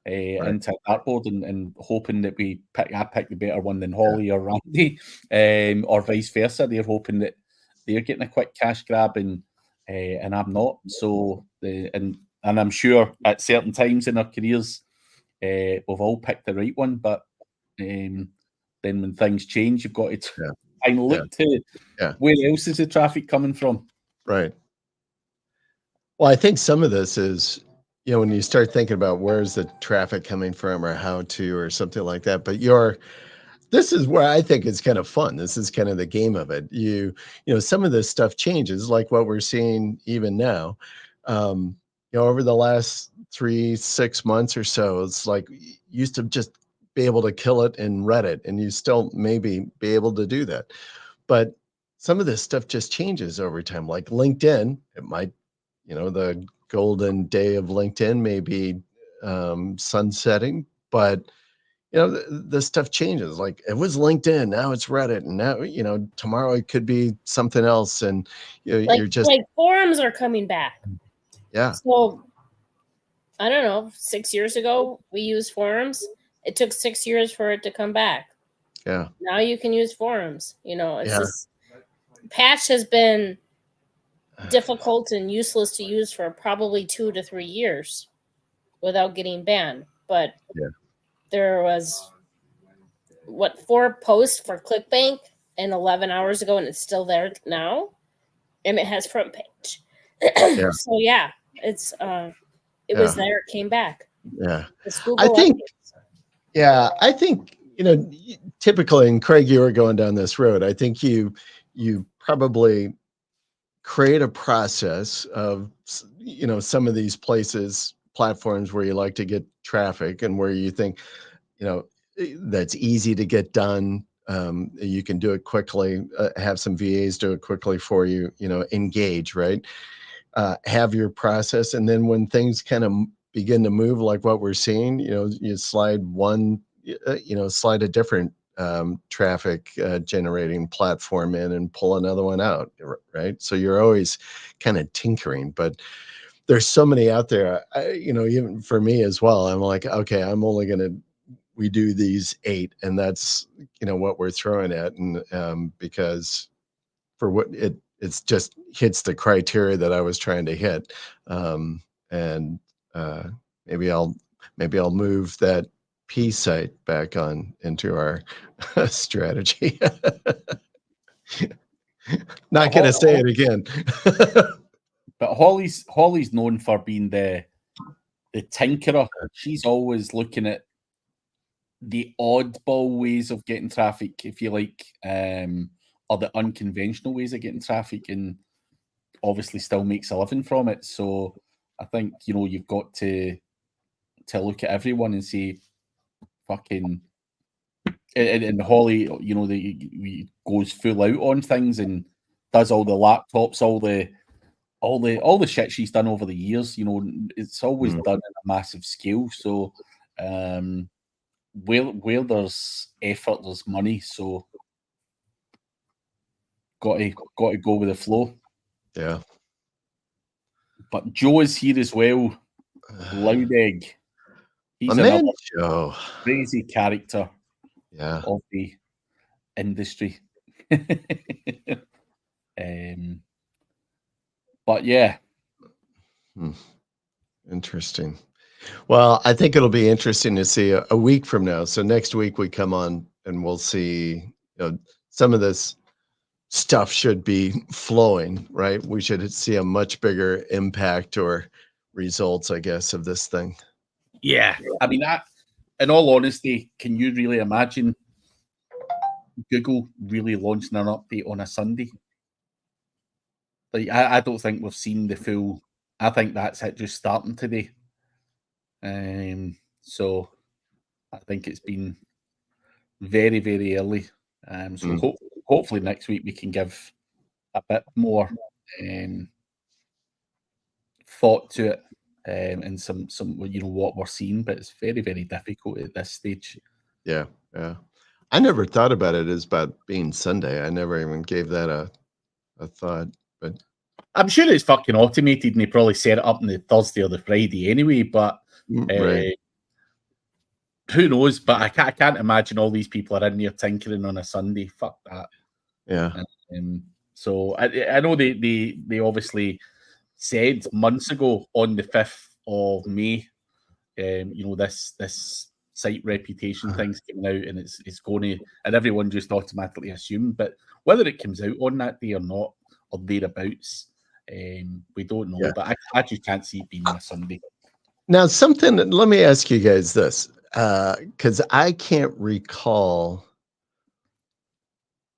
into a dartboard and hoping that I pick the better one than Holly or Randy, or vice versa. They're hoping that they're getting a quick cash grab and I'm not. So and I'm sure at certain times in our careers we've all picked the right one, but then when things change, you've got to try and look to where else is the traffic coming from. Right. Well, I think some of this is, you know, when you start thinking about where's the traffic coming from or how to or something like that. But this is where I think it's kind of fun. This is kind of the game of it. You know, some of this stuff changes, like what we're seeing even now. You know, over the last 3-6 months or so, it's like you used to just be able to kill it in Reddit, and you still maybe be able to do that. But some of this stuff just changes over time. Like LinkedIn, it might, you know, the golden day of LinkedIn may be sunsetting, but you know, the stuff changes. Like, it was LinkedIn, now it's Reddit, and now, you know, tomorrow it could be something else. And you know, you're just like forums are coming back. Yeah. So I don't know, 6 years ago we used forums. It took 6 years for it to come back. Yeah. Now you can use forums. You know, it's just patch has been difficult and useless to use for probably 2 to 3 years without getting banned. But there was 4 posts for ClickBank and 11 hours ago, and it's still there now, and it has front page. So yeah, it's it was there, it came back. Yeah, I think. Yeah, I think typically, and Craig, you were going down this road. I think you probably create a process of some of these platforms where you like to get traffic and where you think that's easy to get done. You can do it quickly, have some VAs do it quickly for you, engage, right? Have your process. And then when things kind of begin to move like what we're seeing, you slide slide a different traffic generating platform in and pull another one out, right? So you're always kind of tinkering, but there's so many out there, even for me as well. I'm like, okay, I'm only going to we do these 8, and that's what we're throwing at, and because for what it's just hits the criteria that I was trying to hit, and maybe I'll move that P site back on into our strategy. Not gonna say it again. But Holly's known for being the tinkerer. She's always looking at the oddball ways of getting traffic, if you like, or the unconventional ways of getting traffic, and obviously still makes a living from it. So I think you've got to look at everyone and say, fucking. And Holly, goes full out on things and does all the laptops, all the shit she's done over the years. It's always done at a massive scale. So where there's effort, there's money. So got to go with the flow. Yeah. But Joe is here as well. Loud Egg. He's another Joe. Crazy character. Yeah. Of the industry. But yeah. Interesting. Well, I think it'll be interesting to see a week from now. So next week we come on and we'll see some of this stuff should be flowing, right? We should see a much bigger impact or results, I guess, of this thing. Yeah. I mean, in all honesty, can you really imagine Google really launching an update on a Sunday? Like, I don't think we've seen the full. I think that's it just starting today. So I think it's been very, very early. So hopefully next week we can give a bit more thought to it and some what we're seeing. But it's very, very difficult at this stage. Yeah. I never thought about it as about being Sunday. I never even gave that a thought. But I'm sure it's fucking automated, and they probably set it up on the Thursday or the Friday anyway. But right. Who knows? But I can't imagine all these people are in there tinkering on a Sunday. Fuck that. Yeah. So I know they obviously said months ago on the 5th of May, this site reputation thing's coming out, and it's going to, and everyone just automatically assumed. But whether it comes out on that day or not, or thereabouts, we don't know. Yeah. But I just can't see it being on a Sunday. Now, let me ask you guys this, because I can't recall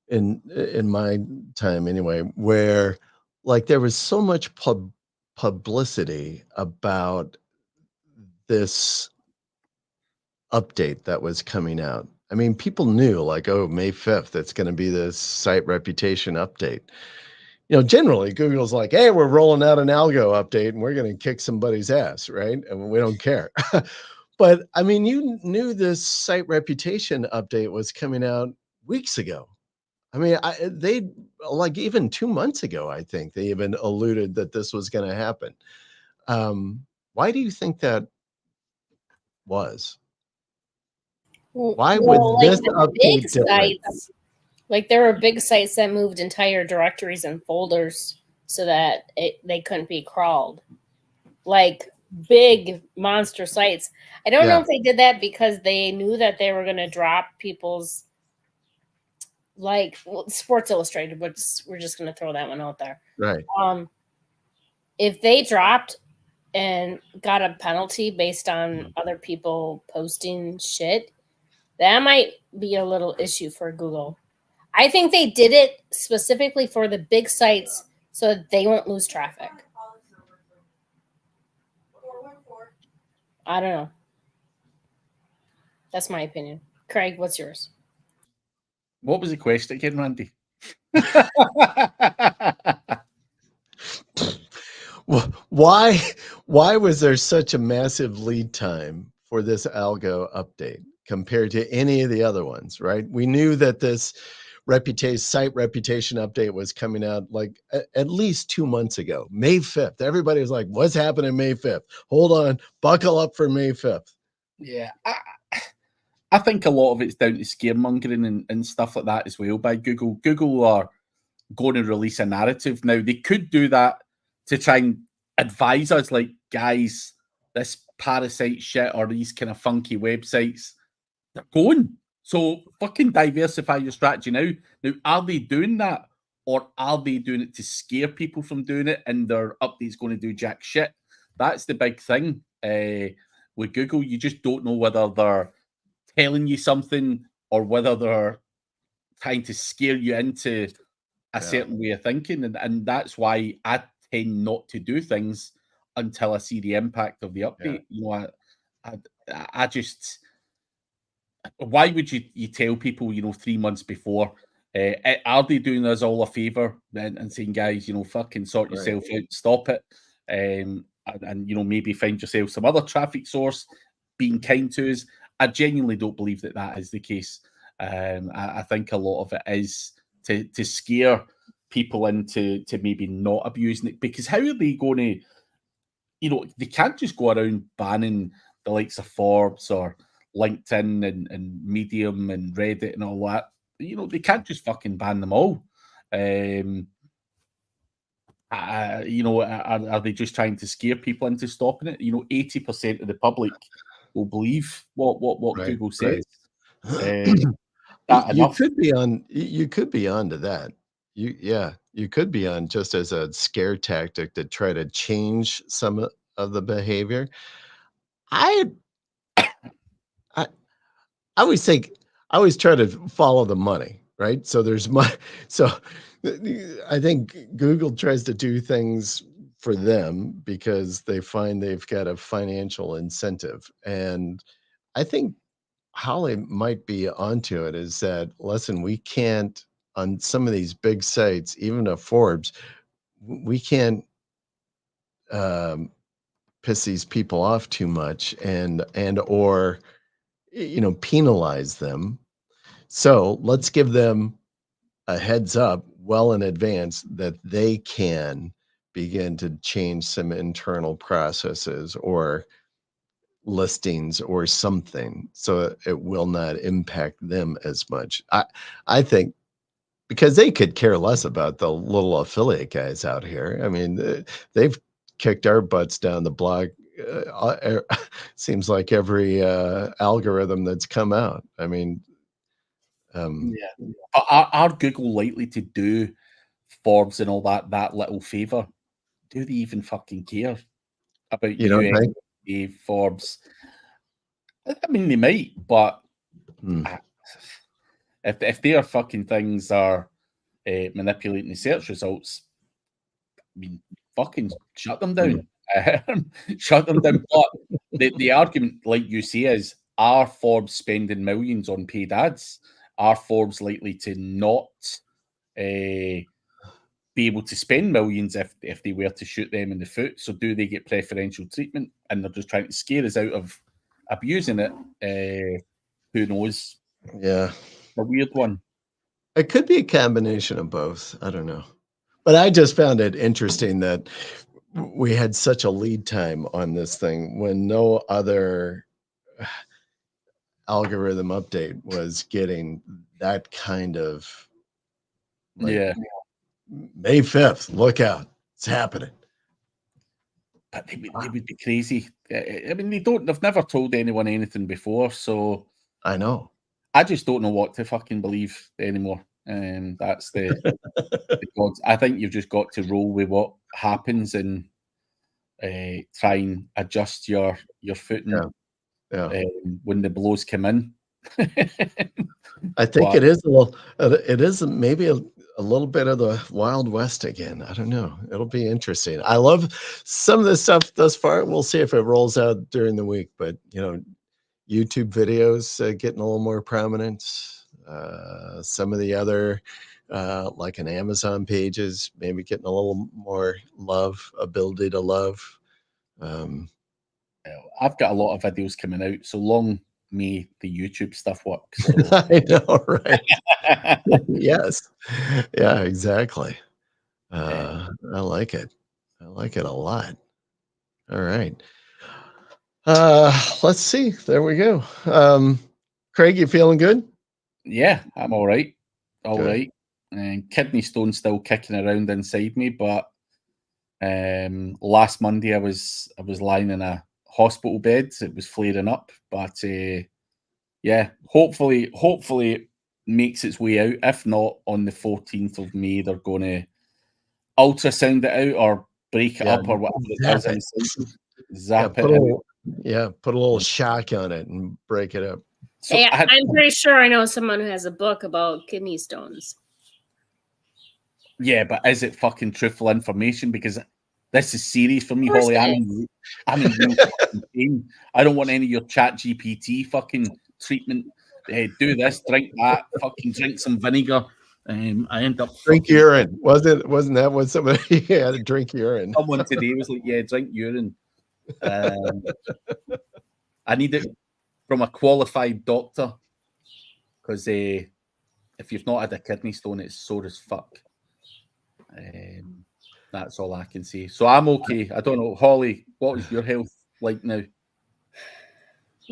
in my time anyway, where like there was so much publicity about this update that was coming out. I mean, people knew like, oh, May 5th, it's going to be this site reputation update. Generally Google's like, hey, we're rolling out an algo update and we're going to kick somebody's ass, right? And we don't care. But I mean, you knew this site reputation update was coming out weeks ago. I mean, they like even 2 months ago, I think they even alluded that this was going to happen. Why do you think that was? Why would this update different? Like there were big sites that moved entire directories and folders so that they couldn't be crawled. Like big monster sites. I don't know if they did that because they knew that they were going to drop people's, like, Sports Illustrated, but we're just going to throw that one out there. Right. If they dropped and got a penalty based on other people posting shit, that might be a little issue for Google. I think they did it specifically for the big sites so that they won't lose traffic. I don't know. That's my opinion. Craig, what's yours? What was the question again, Randy? Why was there such a massive lead time for this algo update compared to any of the other ones, right? We knew that this site reputation update was coming out like at least 2 months ago, May 5th. Everybody was like, what's happening May 5th? Hold on, buckle up for May 5th. Yeah, I think a lot of it's down to scaremongering and stuff like that as well by Google. Google are going to release a narrative. Now, they could do that to try and advise us, like, guys, this Parasite shit or these kind of funky websites, they're going. So fucking diversify your strategy now. Now, are they doing that? Or are they doing it to scare people from doing it and their update's going to do jack shit? That's the big thing. With Google, you just don't know whether they're telling you something or whether they're trying to scare you into a certain way of thinking. And that's why I tend not to do things until I see the impact of the update. You know, I just, why would you tell people, 3 months before? Are they doing us all a favor and saying, guys, fucking sort yourself out, stop it, and maybe find yourself some other traffic source, being kind to us? I genuinely don't believe that is the case. I think a lot of it is to scare people into maybe not abusing it, because how are they going to, they can't just go around banning the likes of Forbes or LinkedIn and Medium and Reddit and all that. They can't just fucking ban them all. Are they just trying to scare people into stopping it? 80% of the public will believe what Google says. You could be onto that. You could be on just as a scare tactic to try to change some of the behavior. I always think, I always try to follow the money, right? So I think Google tries to do things for them because they find they've got a financial incentive. And I think Holly might be onto it, is that, listen, we can't, on some of these big sites, even a Forbes, we can't piss these people off too much or penalize them. So let's give them a heads up well in advance that they can begin to change some internal processes or listings or something, so it will not impact them as much. I think, because they could care less about the little affiliate guys out here. I mean, they've kicked our butts down the block. Seems like every algorithm that's come out. I mean, but are Google likely to do Forbes and all that little favor? Do they even fucking care about you, Forbes? I mean, they might, but if their fucking things are manipulating the search results, I mean, fucking shut them down. Shut them down. But the argument, like you say, is, are Forbes spending millions on paid ads? Are Forbes likely to not be able to spend millions if they were to shoot them in the foot? So do they get preferential treatment, and they're just trying to scare us out of abusing it? Who knows? Yeah. A weird one. It could be a combination of both. I don't know. But I just found it interesting that we had such a lead time on this thing when no other algorithm update was getting that kind of, like, May 5th, look out. It's happening. But they would be crazy. I mean, they've never told anyone anything before, so I know. I just don't know what to fucking believe anymore. And that's the gods. I think you've just got to roll with what happens and try and adjust your footing when the blows come in. I think it is a little. It is maybe a little bit of the Wild West again. I don't know. It'll be interesting. I love some of this stuff thus far. We'll see if it rolls out during the week. But YouTube videos getting a little more prominent. Some of the other, like an Amazon pages, maybe getting a little more love, ability to love. I've got a lot of videos coming out, so long may the YouTube stuff work. So. I know, right? Yes. Yeah, exactly. I like it. I like it a lot. All right. Let's see. There we go. Craig, you feeling good? Yeah, I'm all right. All Good. right. And kidney stone still kicking around inside me, but last Monday I was lying in a hospital bed. It was flaring up, but yeah, hopefully it makes its way out. If not, on the 14th of May, they're going to ultrasound it out or break it up or whatever it does inside. Zap it out. Put a little shock on it and break it up. So hey, I'm pretty sure I know someone who has a book about kidney stones. Yeah, but is it fucking truthful information? Because this is serious for me, Holly. I mean, I don't want any of your Chat GPT fucking treatment. Do this, drink that, fucking drink some vinegar. I end up drink urine. Wasn't that what somebody had to drink urine? Someone today was like, "Yeah, drink urine." I need it from a qualified doctor because if you've not had a kidney stone, it's sore as fuck. That's all I can say. So I'm okay. I don't know, Holly. What is your health like now?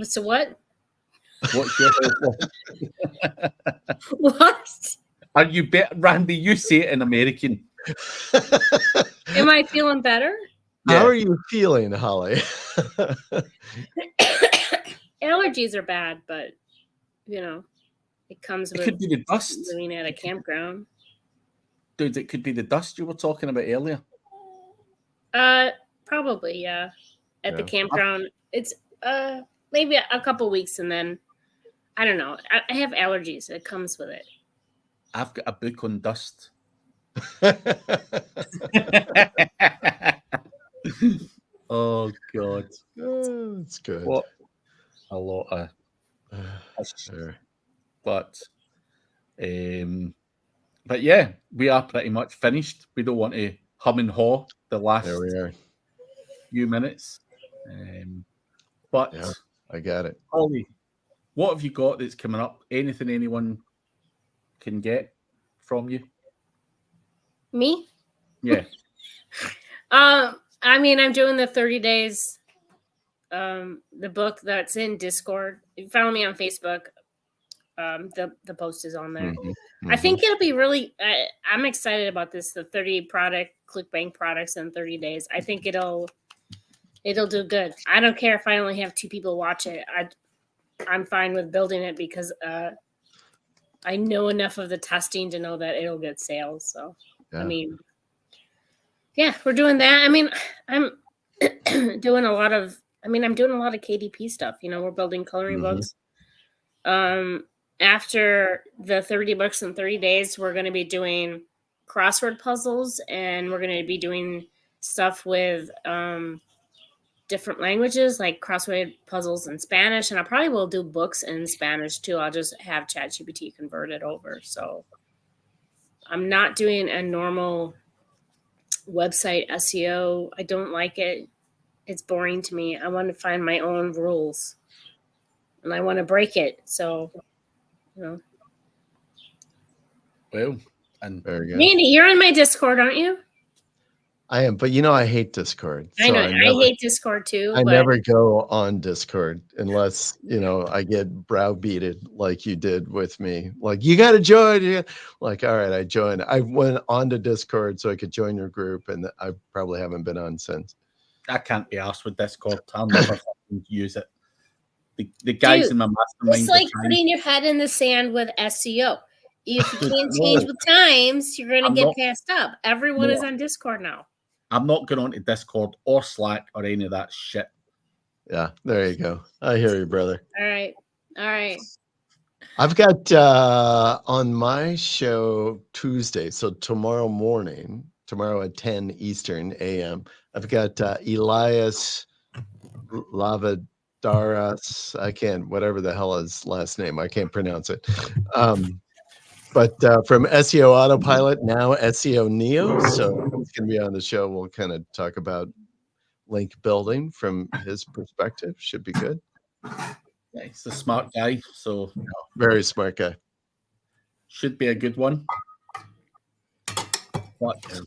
So what? What's your health like? What? Are you better, Randy? You say it in American. Am I feeling better? Yeah. How are you feeling, Holly? Allergies are bad, but it comes with could be the dust living at a campground. Dude, it could be the dust you were talking about earlier. Probably, yeah. At the campground, it's maybe a couple weeks, and then I don't know. I have allergies. It comes with it. I've got a book on dust. Oh God, that's good. What a lot of sure. But yeah, we are pretty much finished. We don't want to hum and haw the last few minutes. But yeah, I got it. Holly, what have you got that's coming up? Anything anyone can get from you? Me? Yeah. I mean, I'm doing the 30 days, the book that's in Discord. If you follow me on Facebook, the post is on there. Mm-hmm. I think it'll be really, I'm excited about this, the 30 ClickBank products in 30 days. I think it'll do good. I don't care if I only have 2 people watch it. I'm fine with building it because I know enough of the testing to know that it'll get sales. So, I mean, yeah, we're doing that. I mean, I'm doing a lot of KDP stuff. We're building coloring books. After the 30 books in 30 days, we're going to be doing crossword puzzles, and we're going to be doing stuff with different languages, like crossword puzzles in Spanish, and I probably will do books in Spanish too. I'll just have ChatGPT convert it over. So I'm not doing a normal website SEO. I don't like it. It's boring to me. I want to find my own rules, and I want to break it. So, Well, and very good. Mandy, you're on my Discord, aren't you? I am, but you know, I hate Discord. I know. I I hate Discord too. I but never go on Discord unless, you know, I get browbeated like you did with me. Like, you got to join. Like, all right, I joined. I went onto Discord so I could join your group, and I probably haven't been on since. I can't be arsed with Discord. I'll never fucking use it. The guys Dude, in my mastermind. it's like putting your head in the sand with SEO. If you can't change with times, you're going to get passed up. Everyone is on Discord now. I'm not going on to Discord or Slack or any of that shit. Yeah, there you go. I hear you, brother. All right. All right. I've got on my show Tuesday, so tomorrow morning, tomorrow at 10 Eastern AM, I've got Elias Lavadaras. I can't, whatever the hell his last name, I can't pronounce it. But from SEO Autopilot, now SEO Neo. So he's going to be on the show. We'll kind of talk about link building from his perspective. Should be good. Yeah, he's a smart guy. So very smart guy. Should be a good one. But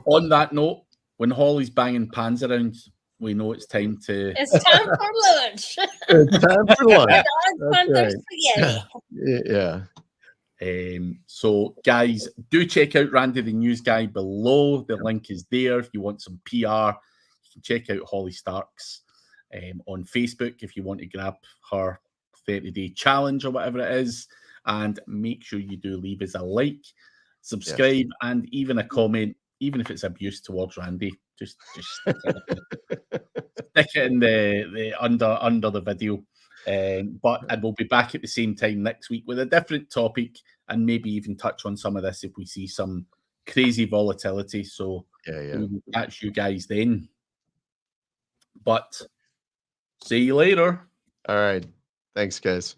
on that note, when Holly's banging pans around, we know it's time to... It's time for lunch. It's time for lunch. That's right. Yeah. So, guys, do check out Randy the News Guy below. The link is there. If you want some PR, you can check out Holly Starks on Facebook if you want to grab her 30-day challenge or whatever it is. And make sure you do leave us a like, subscribe, and even a comment, even if it's abuse towards Randy. Just stick it in the under the video. But I will be back at the same time next week with a different topic and maybe even touch on some of this if we see some crazy volatility. So we will catch you guys then. But see you later. All right. Thanks, guys.